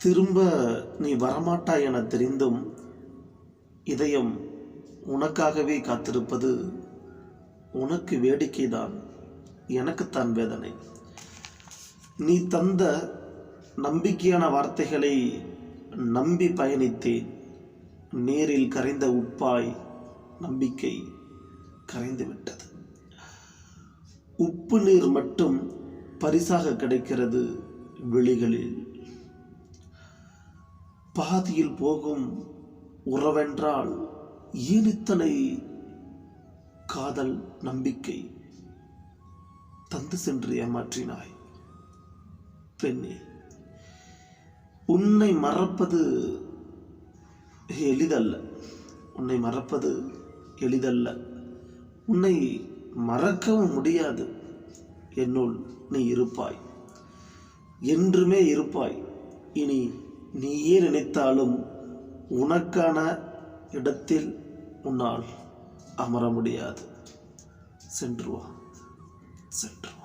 திரும்ப நீ வரமாட்டாய் என தெரிந்தும் இதயம் உனக்காகவே காத்திருப்பது உனக்கு வேடிக்கைதான், எனக்குத்தான் வேதனை. நீ தந்த நம்பிக்கையான வார்த்தைகளை நம்பி பயணித்தேன். நேரில் கரைந்த உப்பாய் நம்பிக்கை கரைந்து விட்டது. உப்பு நீர் மட்டும் பரிசாக கிடைக்கிறது விழிகளில். பாதியில் போகும் உறவென்றால் ஏன் இத்தனை காதல் நம்பிக்கை தந்து சென்று ஏமாற்றினாய் பெண்ணே? உன்னை மறப்பது எளிதல்ல, உன்னை மறப்பது எளிதல்ல. உன்னை மறக்கவும் முடியாது. என்னுள் நீ இருப்பாய், என்றுமே இருப்பாய். இனி நீயே நினைத்தாலும் உனக்கான இடத்தில் உன்னால் அமர முடியாது. சென்று வா, சென்று வா.